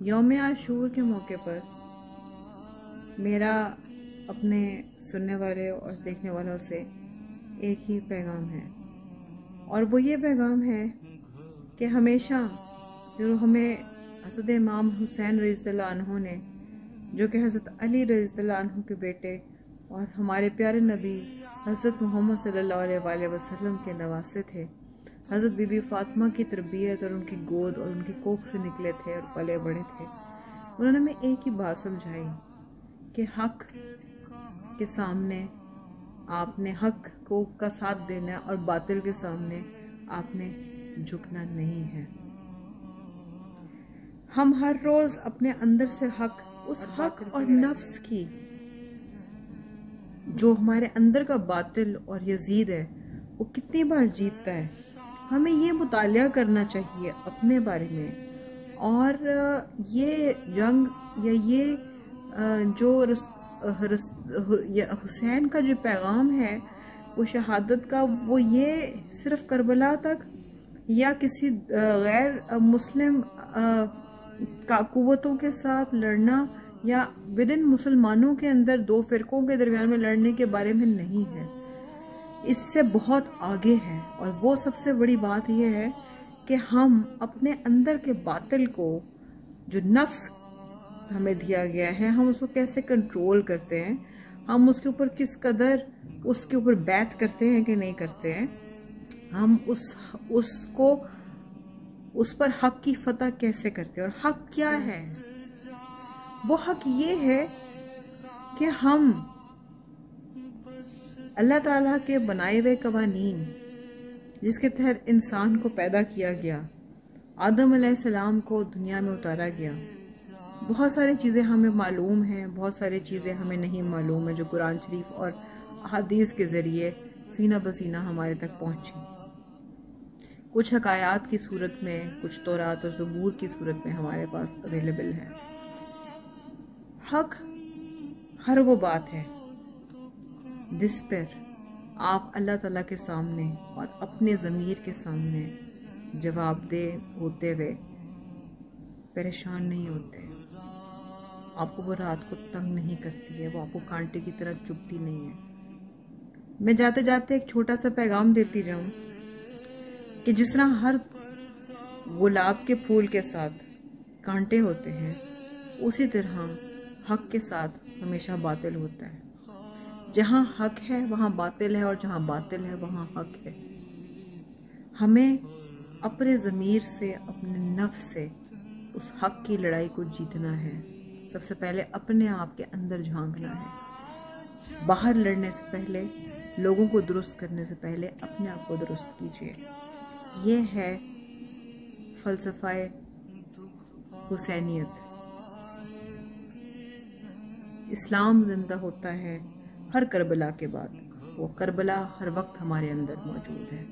یوم عاشور کے موقع پر میرا اپنے سننے والے اور دیکھنے والوں سے ایک ہی پیغام ہے، اور وہ یہ پیغام ہے کہ ہمیشہ جو ہمیں حضرت امام حسین رضی اللہ عنہ نے، جو کہ حضرت علی رضی اللہ عنہ کے بیٹے اور ہمارے پیارے نبی حضرت محمد صلی اللہ علیہ وآلہ وسلم کے نواسے تھے، حضرت بی بی فاطمہ کی تربیت اور ان کی گود اور ان کی کوکھ سے نکلے تھے اور پلے بڑے تھے، انہوں نے ہمیں ایک ہی بات سمجھائی کہ حق کے سامنے آپ نے حق کو کا ساتھ دینا ہے اور باطل کے سامنے آپ نے جھکنا نہیں ہے۔ ہم ہر روز اپنے اندر سے اس حق اور نفس کی جو ہمارے اندر کا باطل اور یزید ہے وہ کتنی بار جیتتا ہے، ہمیں یہ مطالعہ کرنا چاہیے اپنے بارے میں۔ اور یہ جنگ یا یہ جو حسین کا جو پیغام ہے وہ شہادت کا، وہ یہ صرف کربلا تک یا کسی غیر مسلم قوتوں کے ساتھ لڑنا یا ودن مسلمانوں کے اندر دو فرقوں کے درمیان میں لڑنے کے بارے میں نہیں ہے، اس سے بہت آگے ہے۔ اور وہ سب سے بڑی بات یہ ہے کہ ہم اپنے اندر کے باطل کو، جو نفس ہمیں دیا گیا ہے، ہم اس کو کیسے کنٹرول کرتے ہیں، ہم اس کے اوپر کس قدر اس کے اوپر بیعت کرتے ہیں کہ نہیں کرتے ہیں، ہم اس پر حق کی فتح کیسے کرتے ہیں۔ اور حق کیا ہے؟ وہ حق یہ ہے کہ ہم اللہ تعالیٰ کے بنائے ہوئے قوانین، جس کے تحت انسان کو پیدا کیا گیا، آدم علیہ السلام کو دنیا میں اتارا گیا، بہت ساری چیزیں ہمیں معلوم ہیں، بہت ساری چیزیں ہمیں نہیں معلوم ہیں جو قرآن شریف اور احادیث کے ذریعے سینہ بسینہ ہمارے تک پہنچی، کچھ حکایات کی صورت میں، کچھ تورات اور زبور کی صورت میں ہمارے پاس اویلیبل ہے۔ حق ہر وہ بات ہے جس پر آپ اللہ تعالیٰ کے سامنے اور اپنے ضمیر کے سامنے جواب دہ ہوتے ہوئے پریشان نہیں ہوتے، آپ کو وہ رات کو تنگ نہیں کرتی ہے، وہ آپ کو کانٹے کی طرح چبھتی نہیں ہے۔ میں جاتے جاتے ایک چھوٹا سا پیغام دیتی جاؤں کہ جس طرح ہر گلاب کے پھول کے ساتھ کانٹے ہوتے ہیں، اسی طرح حق کے ساتھ ہمیشہ باطل ہوتا ہے۔ جہاں حق ہے وہاں باطل ہے، اور جہاں باطل ہے وہاں حق ہے۔ ہمیں اپنے ضمیر سے، اپنے نفس سے اس حق کی لڑائی کو جیتنا ہے۔ سب سے پہلے اپنے آپ کے اندر جھانکنا ہے، باہر لڑنے سے پہلے، لوگوں کو درست کرنے سے پہلے اپنے آپ کو درست کیجیے۔ یہ ہے فلسفہ حسینیت۔ اسلام زندہ ہوتا ہے ہر کربلا کے بعد، وہ کربلا ہر وقت ہمارے اندر موجود ہے۔